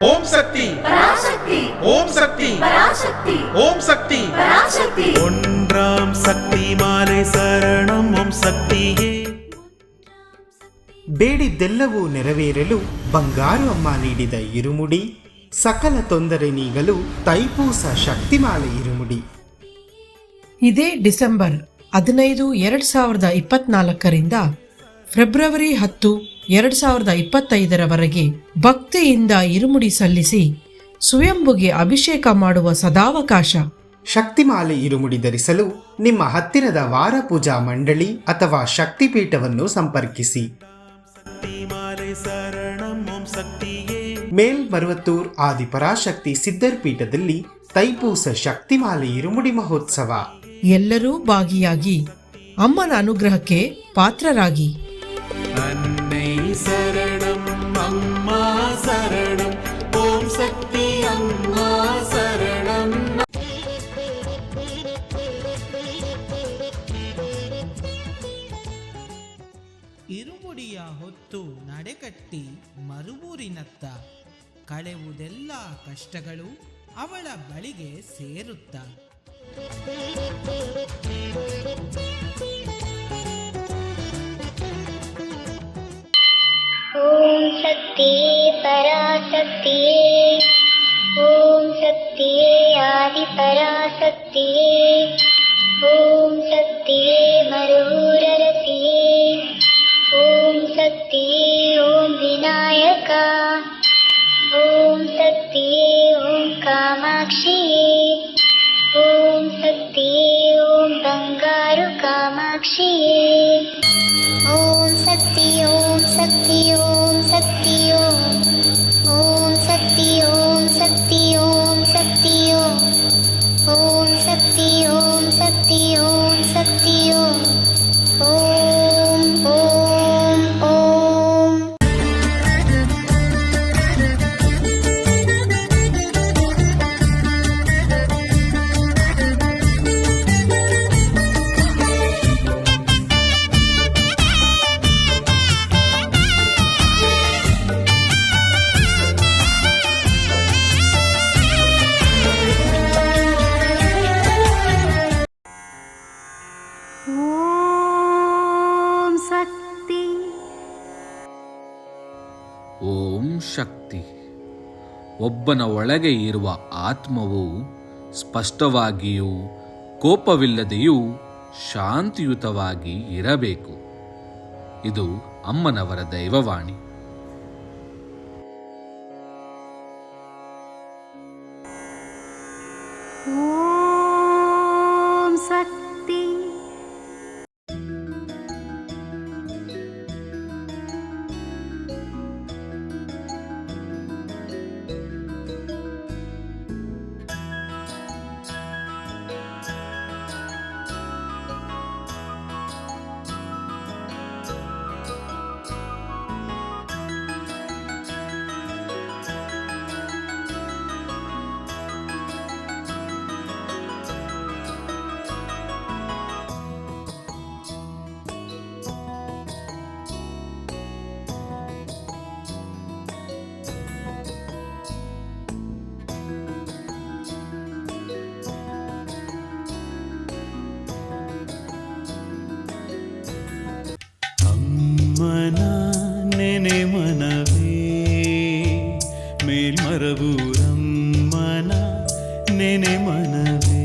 ಓಂ ಶಕ್ತಿ பராசக்தி ஓம் சக்தி பராசக்தி ஓம் சக்தி பராசக்தி ஒன்றாம் சக்தி மாலை சரணம் ಓಂ ಶಕ್ತಿಯೇ. ಬೇಡಿದ್ದೆಲ್ಲವೂ ನೆರವೇರಲು ಬಂಗಾರು ಅಮ್ಮ ನೀಡಿದ ಇರುಮುಡಿ, ಸಕಲ ತೊಂದರೆ ನೀಗಲು ತೈಪೂಸ ಶಕ್ತಿಮಾಲೆ ಇರುಮುಡಿ. ಇದೇ ಡಿಸೆಂಬರ್ 15, 2024ರಿಂದ ಫೆಬ್ರವರಿ 10, 2025ರವರೆಗೆ ಭಕ್ತಿಯಿಂದ ಇರುಮುಡಿ ಸಲ್ಲಿಸಿ ಸ್ವಯಂಭುಗೆ ಅಭಿಷೇಕ ಮಾಡುವ ಸದಾವಕಾಶ. ಶಕ್ತಿಮಾಲೆ ಇರುಮುಡಿ ಧರಿಸಲು ನಿಮ್ಮ ಹತ್ತಿರದ ವಾರ ಪೂಜಾ ಮಂಡಳಿ ಅಥವಾ ಶಕ್ತಿಪೀಠವನ್ನು ಸಂಪರ್ಕಿಸಿ. ಮಾಲೆ ಶರಣಂ ಓಂ ಶಕ್ತಿಯೇ. ಮೇಲ್ಮರುವತ್ತೂರ್ ಆದಿಪರಾಶಕ್ತಿ ಸಿದ್ಧರ್ ಪೀಠದಲ್ಲಿ ತೈಪೂಸ ಶಕ್ತಿಮಾಲೆ ಇರುಮುಡಿ ಮಹೋತ್ಸವ. ಎಲ್ಲರೂ ಭಾಗಿಯಾಗಿ ಅಮ್ಮನ ಅನುಗ್ರಹಕ್ಕೆ ಪಾತ್ರರಾಗಿ. ಅನ್ನೈ ಶರಣಂ ಅಮ್ಮ ಶರಣಂ ಓಂ ಶಕ್ತಿ ಅಮ್ಮ ಶರಣಂ. ಇರುಮುಡಿಯ ಹೊತ್ತು ನಡೆಕಟ್ಟಿ ಮರುಬೂರಿನತ್ತ ಕಳೆವುದೆಲ್ಲ ಕಷ್ಟಗಳು ಅವಳ ಬಳಿಗೆ ಸೇರುತ್ತ. ಓಂ ಶಕ್ತಿಯೇ ಪರಾಶಕ್ತಿಯೇ, ಓಂ ಶಕ್ತಿಯೇ ಆದಿಪರಾಶಕ್ತಿಯೇ, ಓಂ ಶಕ್ತಿಯೇ ಮರುರರಸಿಯೇ, ಓಂ ಶಕ್ತಿಯೇ ಓಂ ವಿನಾಯಕ, ಓಂ ಶಕ್ತಿಯೇ ಓಂ ಕಾಮಾಕ್ಷಿಯೇ, ಓಂ ಶಕ್ತಿಯೇ ಓಂ ಬಂಗಾರು ಕಾಮಾಕ್ಷಿಯೇ. ಓಂ ಶಕ್ತಿ ಓಂ ಶಕ್ತಿ ಓಂ ಶಕ್ತಿ ಓಂ, ಓಂ ಶಕ್ತಿ ಓಂ ಶಕ್ತಿ ಓಂ ಶಕ್ತಿ ಓಂ, ಓಂ ಶಕ್ತಿ ಓಂ ಶಕ್ತಿ ಓಂ ಶಕ್ತಿ ಓಂ, ಓಂ ಓಂ ಓಂ. ಓಂ ಶಕ್ತಿ. ಒಬ್ಬನ ಒಳಗೆ ಇರುವ ಆತ್ಮವು ಸ್ಪಷ್ಟವಾಗಿಯೂ ಕೋಪವಿಲ್ಲದೆಯೂ ಶಾಂತಿಯುತವಾಗಿ ಇರಬೇಕು. ಇದು ಅಮ್ಮನವರ ದೈವವಾಣಿ. ಓಂ ಶಕ್ತಿ. ಅಮ್ಮನ ನೆನೆ ಮನವೇ ಮೇಲ್ಮರವೂರಮ್ಮನ ನೆನೆ ಮನವೇ.